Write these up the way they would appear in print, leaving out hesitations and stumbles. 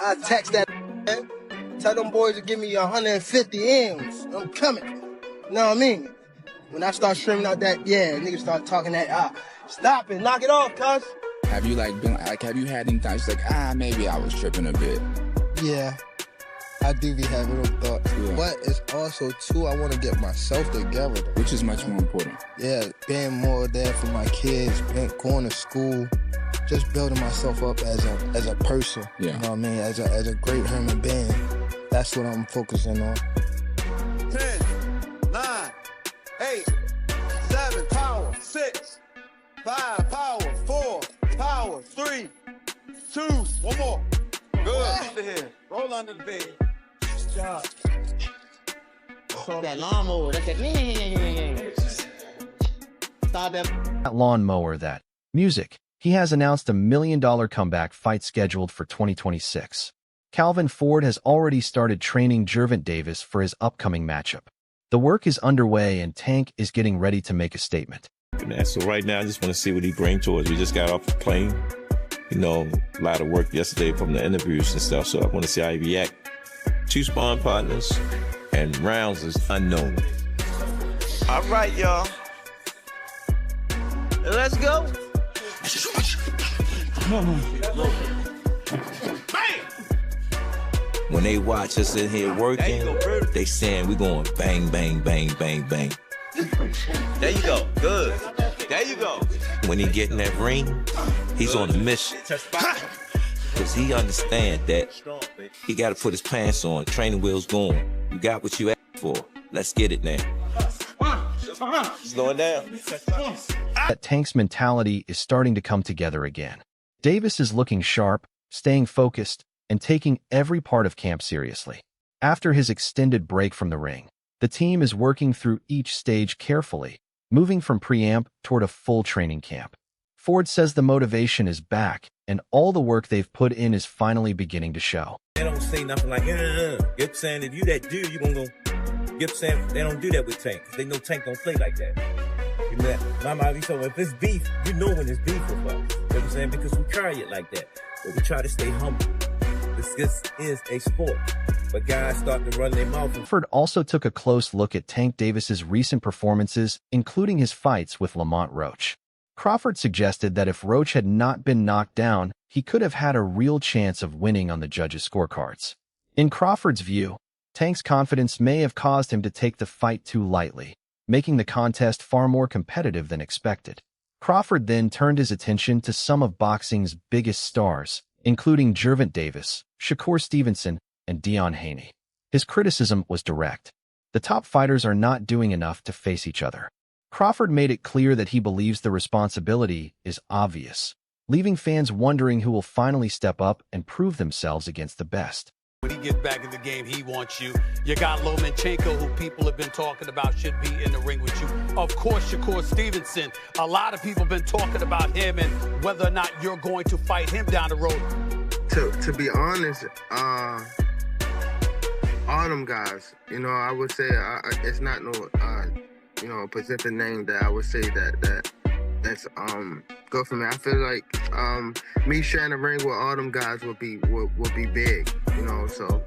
I text that man. Tell them boys to give me 150 M's. I'm coming. You know what I mean? When I start streaming out that, yeah, niggas start talking that, stop it, knock it off, cuz. Have you have you had any times maybe I was tripping a bit? Yeah, I do be having those thoughts. Yeah. But it's also, too, I want to get myself together. Which is much more important. Yeah, being more there for my kids, going to school, just building myself up as a person. Yeah. You know what I mean? As a great human being. That's what I'm focusing on. 10, 9, 8, 7, power, 6, 5, power, 4, power, 3, 2, one more. Good. Under here. Roll under the bed. Good job. That lawnmower, that's that. Stop that lawnmower, that music. He has announced $1 million comeback fight scheduled for 2026. Calvin Ford has already started training Gervonta for his upcoming matchup. The work is underway and Tank is getting ready to make a statement. So right now, I just want to see what he brings to us. We just got off the plane. You know, a lot of work yesterday from the interviews and stuff, so I want to see how he react. 2 sparring partners, and rounds is unknown. All right, y'all. Let's go. When they watch us in here working, they saying we going bang, bang, bang, bang, bang. There you go. Good. There you go. When he get in that ring, he's on a mission. Because he understand that he got to put his pants on, training wheels going. You got what you asked for. Let's get it now. Slow it down. That Tank's mentality is starting to come together again. Davis is looking sharp, staying focused, and taking every part of camp seriously. After his extended break from the ring, the team is working through each stage carefully, moving from pre-amp toward a full training camp. Ford says the motivation is back, and all the work they've put in is finally beginning to show. They don't say nothing like, You're saying if you that dude, you gonna go. You're saying they don't do that with Tank. They know Tank don't play like that. You know that? So if it's beef, you know when it's beef with us. You know what I'm saying? Because we carry it like that. But we try to stay humble. This is a sport. But guys start to run their mouth. Ford also took a close look at Tank Davis's recent performances, including his fights with Lamont Roach. Crawford suggested that if Roach had not been knocked down, he could have had a real chance of winning on the judges' scorecards. In Crawford's view, Tank's confidence may have caused him to take the fight too lightly, making the contest far more competitive than expected. Crawford then turned his attention to some of boxing's biggest stars, including Gervonta, Shakur Stevenson, and Dion Haney. His criticism was direct. The top fighters are not doing enough to face each other. Crawford made it clear that he believes the responsibility is obvious, leaving fans wondering who will finally step up and prove themselves against the best. When he gets back in the game, he wants you. You got Lomachenko, who people have been talking about should be in the ring with you. Of course, Shakur Stevenson. A lot of people have been talking about him and whether or not you're going to fight him down the road. To be honest, all them guys, you know, I would say it's not no, you know, specific name that I would say that's good for me. I feel like me sharing the ring with all them guys would be big, you know. So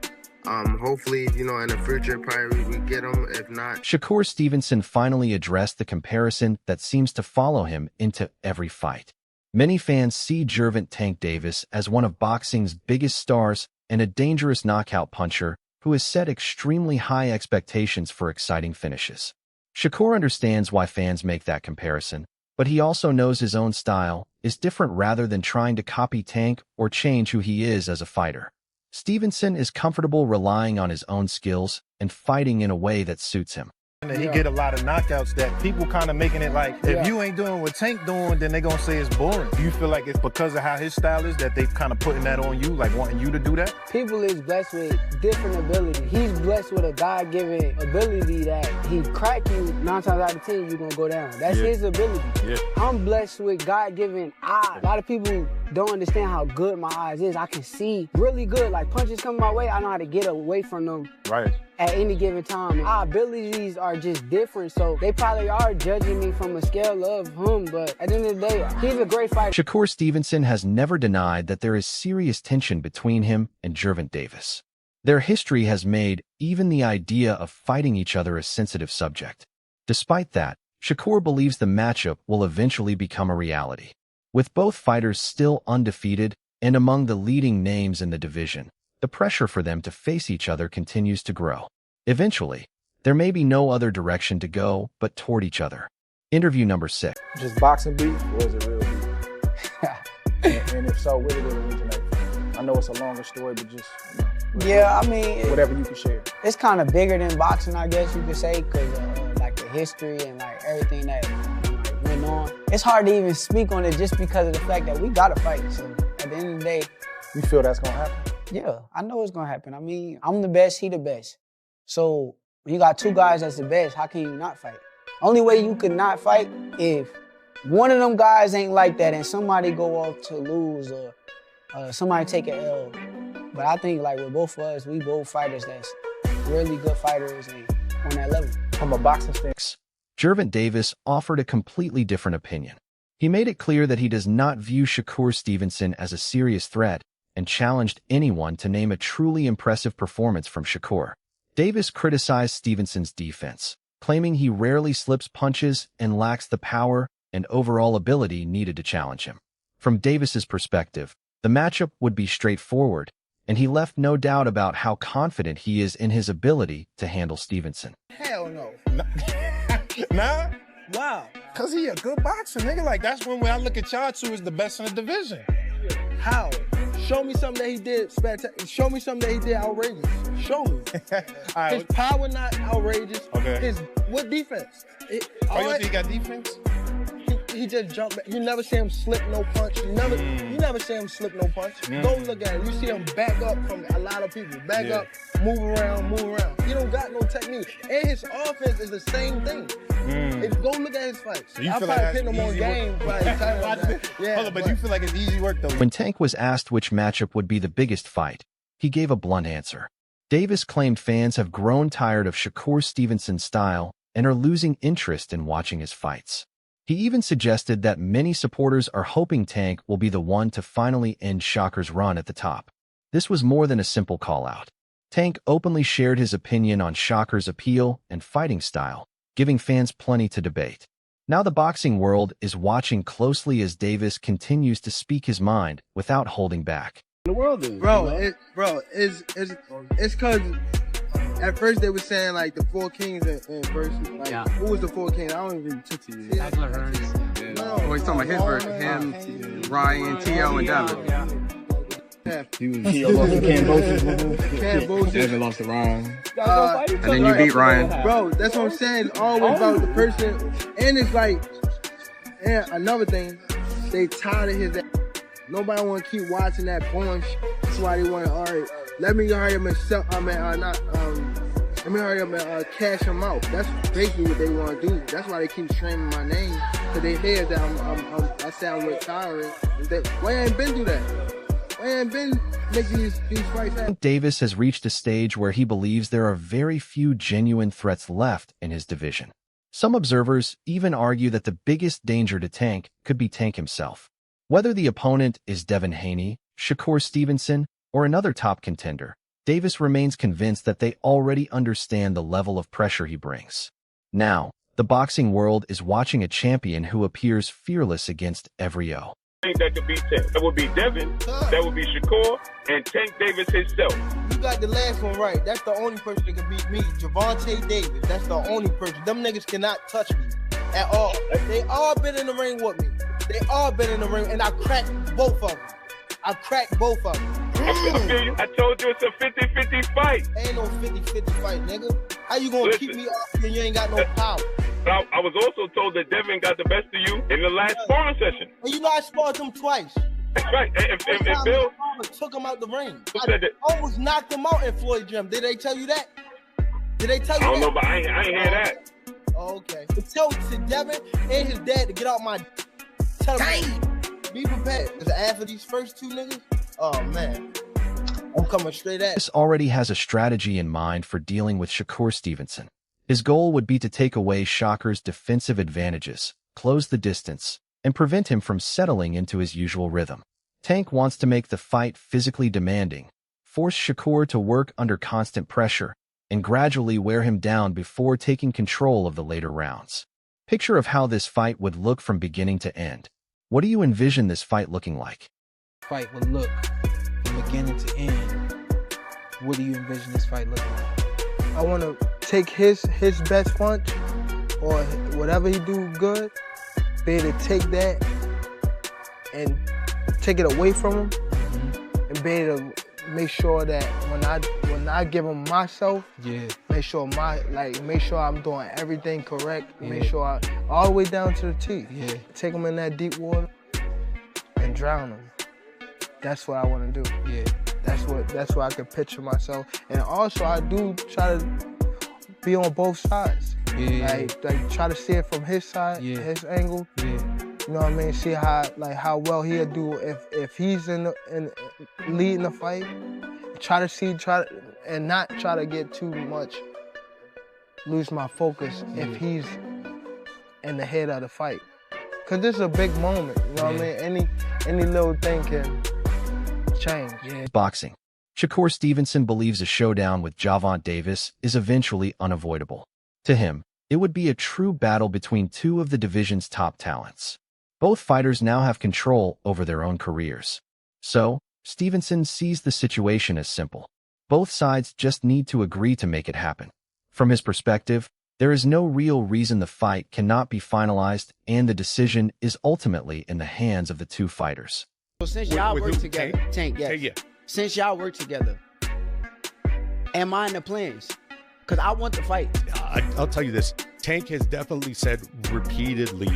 hopefully, you know, in the future probably we get them. If not, Shakur Stevenson finally addressed the comparison that seems to follow him into every fight. Many fans see Gervonta Tank Davis as one of boxing's biggest stars and a dangerous knockout puncher who has set extremely high expectations for exciting finishes. Shakur understands why fans make that comparison, but he also knows his own style is different rather than trying to copy Tank or change who he is as a fighter. Stevenson is comfortable relying on his own skills and fighting in a way that suits him. He get a lot of knockouts that people kind of making it like, if you ain't doing what Tank doing, then they gonna say it's boring. Do you feel like it's because of how his style is that they kind of putting that on you, like wanting you to do that? People is blessed with different ability. He's blessed with a God-given ability that he crack you 9 times out of 10, you're gonna go down. That's his ability. I'm blessed with God-given eyes. A lot of people don't understand how good my eyes is. I can see really good. Like punches come my way, I know how to get away from them. Right. at any given time. Our abilities are just different, so they probably are judging me from a scale of him, but at the end of the day, he's a great fighter. Shakur Stevenson has never denied that there is serious tension between him and Gervonta Davis. Their history has made even the idea of fighting each other a sensitive subject. Despite that, Shakur believes the matchup will eventually become a reality. With both fighters still undefeated and among the leading names in the division, the pressure for them to face each other continues to grow. Eventually, there may be no other direction to go but toward each other. Interview number 6. Just boxing beef, or is it real beef? and if so, where did it originate from? I know it's a longer story, but just, Yeah, I mean, whatever you can share. It's kind of bigger than boxing, I guess you could say, because like the history and like everything that went on. It's hard to even speak on it just because of the fact that we gotta fight. So at the end of the day, you feel that's gonna happen? Yeah, I know it's gonna happen. I mean, I'm the best, he the best. So when you got two guys that's the best, how can you not fight? Only way you could not fight if one of them guys ain't like that and somebody go off to lose or somebody take an L. But I think like with both of us, we both fighters that's really good fighters and on that level. From a boxing stance. Gervonta Davis offered a completely different opinion. He made it clear that he does not view Shakur Stevenson as a serious threat and challenged anyone to name a truly impressive performance from Shakur. Davis criticized Stevenson's defense, claiming he rarely slips punches and lacks the power and overall ability needed to challenge him. From Davis's perspective, the matchup would be straightforward, and he left no doubt about how confident he is in his ability to handle Stevenson. Hell no. Nah? Wow. Because he a good boxer, nigga. Like, that's when I look at y'all two as the best in the division. How? Show me something that he did spectacular. Show me something that he did outrageous. Show me. Right. His power not outrageous. Okay. What defense? You think he got defense? He just jumped back. You never see him slip no punch. You never see him slip no punch. Go look at him. You see him back up from a lot of people. Back up, move around. He don't got no technique. And his offense is the same thing. If go look at his fights. So you I feel probably like put him on game. But you feel like it's easy work though. When Tank was asked which matchup would be the biggest fight, he gave a blunt answer. Davis claimed fans have grown tired of Shakur Stevenson's style and are losing interest in watching his fights. He even suggested that many supporters are hoping Tank will be the one to finally end Shakur's run at the top. This was more than a simple call-out. Tank openly shared his opinion on Shakur's appeal and fighting style, giving fans plenty to debate. Now the boxing world is watching closely as Davis continues to speak his mind without holding back. The world is, it's because at first they were saying like the four kings in versus like who was the four kings? I don't even took to you. Oh, he's talking about his version. Him, Ryan, T.O., and Devin. He lost to Cambosis. Devin lost to Ryan. And then you beat Ryan. Bro, that's what I'm saying. It's always about the person. And it's like, and another thing, they tired of his ass. Nobody want to keep watching that boring shit. That's why they want to, all right, let me hurry up and sell, let me hurry up and cash him out. That's basically what they want to do. That's why they keep streaming my name, because they hear that I sound retiring. Why ain't been do that? Why ain't been making these fights happen? Davis has reached a stage where he believes there are very few genuine threats left in his division. Some observers even argue that the biggest danger to Tank could be Tank himself. Whether the opponent is Devin Haney, Shakur Stevenson, or another top contender, Davis remains convinced that they already understand the level of pressure he brings. Now, the boxing world is watching a champion who appears fearless against every O. That could be Tank. That would be Devin, that would be Shakur, and Tank Davis himself. You got the last one right. That's the only person that can beat me. Gervonta Davis. That's the only person. Them niggas cannot touch me at all. They all been in the ring with me. They all been in the ring, and I cracked both of them. I cracked both of them. I feel you. I told you it's a 50-50 fight. Ain't no 50-50 fight, nigga. How you gonna keep me off and you ain't got no power? I was also told that Devin got the best of you in the last sparring session. And you know I sparred him twice. Right. And Bill took him out the ring. Said that? I almost knocked him out in Floyd Gym. Did they tell you that? Did they tell you that? I don't know, but I ain't hear that. Oh, okay. Tell Devin and his dad to get out my. Tell him. Be prepared. Because after these first two niggas, oh man. I'm coming straight at. This already has a strategy in mind for dealing with Shakur Stevenson. His goal would be to take away Shakur's defensive advantages, close the distance, and prevent him from settling into his usual rhythm. Tank wants to make the fight physically demanding, force Shakur to work under constant pressure, and gradually wear him down before taking control of the later rounds. Picture of how this fight would look from beginning to end. What do you envision this fight looking like? Fight would look from beginning to end. What do you envision this fight looking like? I want to take his best punch or whatever he do good, be able to take that and take it away from him, and be able to make sure that when I give him myself, make sure I'm doing everything correct, make sure all the way down to the T. Take him in that deep water and drown him. That's what I want to do. That's what I can picture myself. And also I do try to be on both sides. Like try to see it from his side, his angle. You know what I mean? See how well he'll do if he's in leading the fight. And not try to get too much, lose my focus if he's in the head of the fight. Cause this is a big moment, you know what I mean? Any little thing can change. Boxing. Shakur Stevenson believes a showdown with Gervonta Davis is eventually unavoidable. To him, it would be a true battle between two of the division's top talents. Both fighters now have control over their own careers. So, Stevenson sees the situation as simple. Both sides just need to agree to make it happen. From his perspective, there is no real reason the fight cannot be finalized, and the decision is ultimately in the hands of the two fighters. So since y'all work together, Tank, since y'all work together, am I in the plans? Because I want to fight. I'll tell you this. Tank has definitely said repeatedly,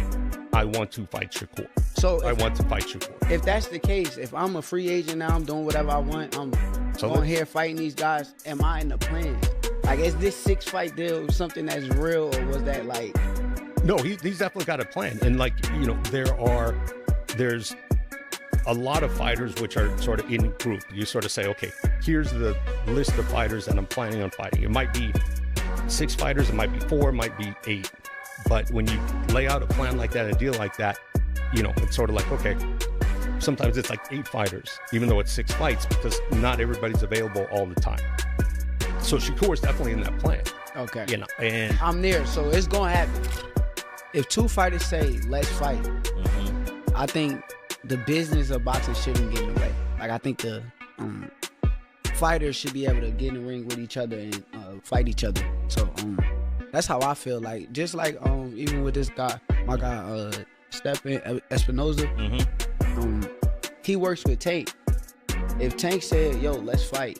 I want to fight Shakur. So I want to fight Shakur. If that's the case, if I'm a free agent now, I'm doing whatever I want, I'm on here fighting these guys, am I in the plans? Like, is this 6-fight deal something that's real, or was that like... No, he's definitely got a plan. And like, you know, there's a lot of fighters which are sort of in group. You sort of say, okay, here's the list of fighters that I'm planning on fighting. It might be 6 fighters, it might be 4, it might be 8. But when you lay out a plan like that, a deal like that, you know, it's sort of like, okay, sometimes it's like 8 fighters, even though it's 6 fights, because not everybody's available all the time. So Shakur is definitely in that plan. Okay. You know, and I'm there, so it's gonna happen. If 2 fighters say, let's fight, I think the business of boxing shouldn't get in the way. Like, I think the fighters should be able to get in the ring with each other and fight each other. So that's how I feel. Like, just like even with this guy, my guy Stephen Espinoza, he works with Tank. If Tank said, yo, let's fight,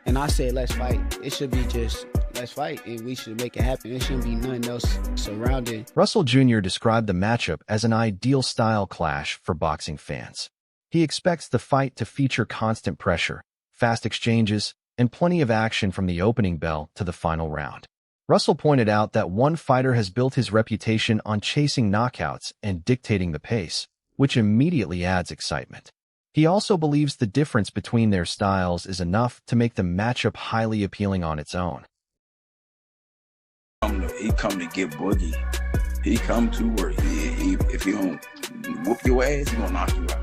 and I said, let's fight, it should be just, let's fight, and we should make it happen. It shouldn't be nothing else surrounding. Russell Jr. described the matchup as an ideal style clash for boxing fans. He expects the fight to feature constant pressure, fast exchanges, and plenty of action from the opening bell to the final round. Russell pointed out that one fighter has built his reputation on chasing knockouts and dictating the pace, which immediately adds excitement. He also believes the difference between their styles is enough to make the matchup highly appealing on its own. He come to get boogie. He come to work. If he don't whoop your ass, he gonna knock you out.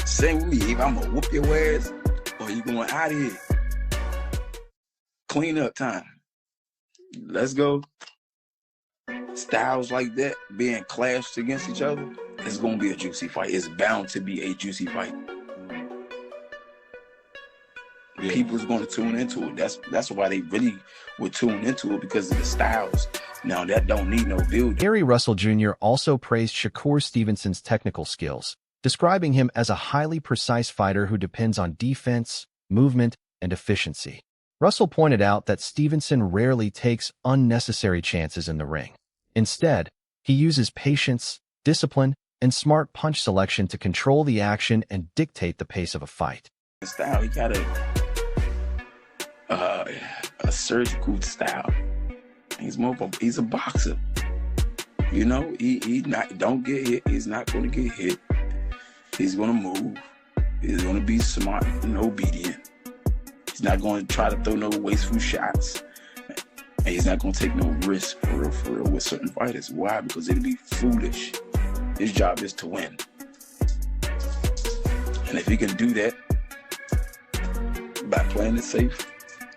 Same with me. If I'm gonna whoop your ass, or you going out of here. Clean up time. Let's go. Styles like that being clashed against each other, it's gonna be a juicy fight. It's bound to be a juicy fight. People's going to tune into it. That's why they really would tune into it, because of the styles. Now, that don't need no building. Gary Russell Jr. also praised Shakur Stevenson's technical skills, describing him as a highly precise fighter who depends on defense, movement, and efficiency. Russell pointed out that Stevenson rarely takes unnecessary chances in the ring. Instead, he uses patience, discipline, and smart punch selection to control the action and dictate the pace of a fight. Style, he got a surgical style. He's a boxer. You know, he don't get hit. He's not going to get hit. He's going to move. He's going to be smart and obedient. He's not going to try to throw no wasteful shots. And he's not going to take no risk for real with certain fighters. Why? Because it'd be foolish. His job is to win. And if he can do that by playing it safe,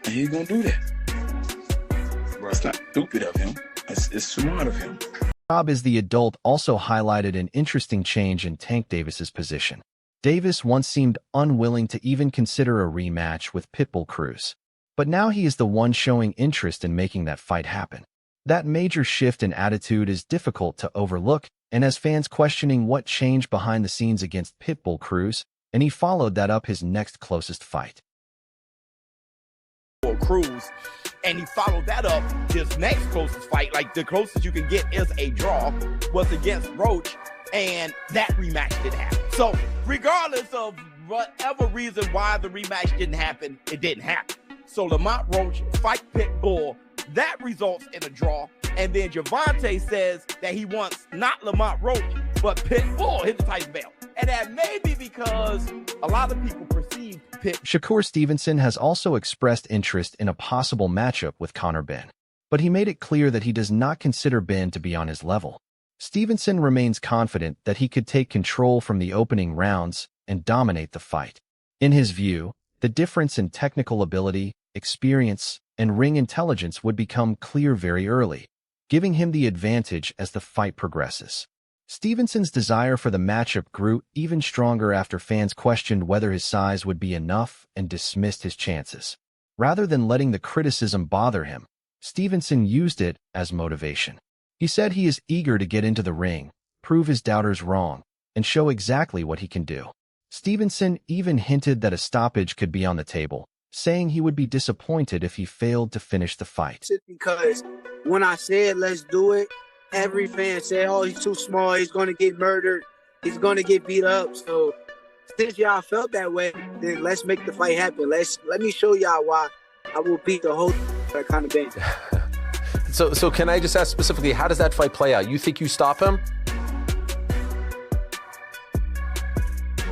then he's going to do that. It's not stupid of him. It's smart of him. Rob is the adult also highlighted an interesting change in Tank Davis's position. Davis once seemed unwilling to even consider a rematch with Pitbull Cruz. But now he is the one showing interest in making that fight happen. That major shift in attitude is difficult to overlook, and has fans questioning what changed behind the scenes against Pitbull Cruz, and he followed that up his next closest fight. Cruz, and he followed that up his next closest fight, like the closest you can get is a draw, was against Roach, and that rematch didn't happen. So regardless of whatever reason why the rematch didn't happen, it didn't happen. So Lamont Roach fight Pitbull, that results in a draw. And then Gervonta says that he wants not Lamont Roach, but Pitbull, his title belt. And that may be because a lot of people perceive Shakur Stevenson has also expressed interest in a possible matchup with Conor Benn, but he made it clear that he does not consider Benn to be on his level. Stevenson remains confident that he could take control from the opening rounds and dominate the fight. In his view, the difference in technical ability, experience, and ring intelligence would become clear very early, giving him the advantage as the fight progresses. Stevenson's desire for the matchup grew even stronger after fans questioned whether his size would be enough and dismissed his chances. Rather than letting the criticism bother him, Stevenson used it as motivation. He said he is eager to get into the ring, prove his doubters wrong, and show exactly what he can do. Stevenson even hinted that a stoppage could be on the table, saying he would be disappointed if he failed to finish the fight. Because when I said let's do it, every fan said, oh, he's too small, he's going to get murdered, he's going to get beat up. So since y'all felt that way, then let's make the fight happen. Let me show y'all why I will beat the whole kind of band. So can I just ask specifically, how does that fight play out? You think you stop him?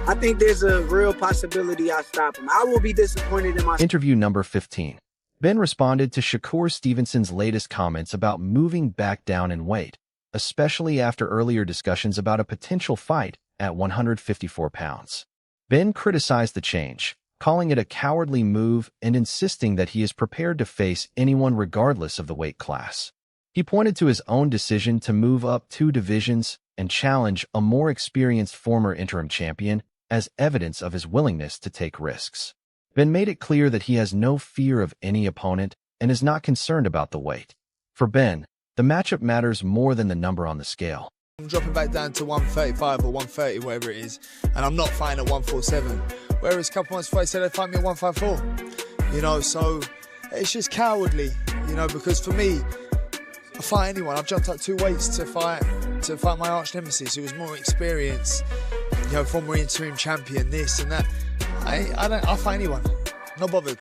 I think there's a real possibility I stop him. I will be disappointed in my... Interview number 15. Ben responded to Shakur Stevenson's latest comments about moving back down in weight, especially after earlier discussions about a potential fight at 154 pounds. Ben criticized the change, calling it a cowardly move and insisting that he is prepared to face anyone regardless of the weight class. He pointed to his own decision to move up 2 divisions and challenge a more experienced former interim champion as evidence of his willingness to take risks. Ben made it clear that he has no fear of any opponent and is not concerned about the weight. For Ben, the matchup matters more than the number on the scale. I'm dropping back down to 135 or 130, whatever it is, and I'm not fighting at 147. Whereas a couple months before, they said they'd fight me at 154. You know, so it's just cowardly, you know, because for me, I fight anyone. I've jumped up 2 weights to fight my arch nemesis, who was more experienced, you know, former interim champion, this and that. I'll fight anyone. Not bothered.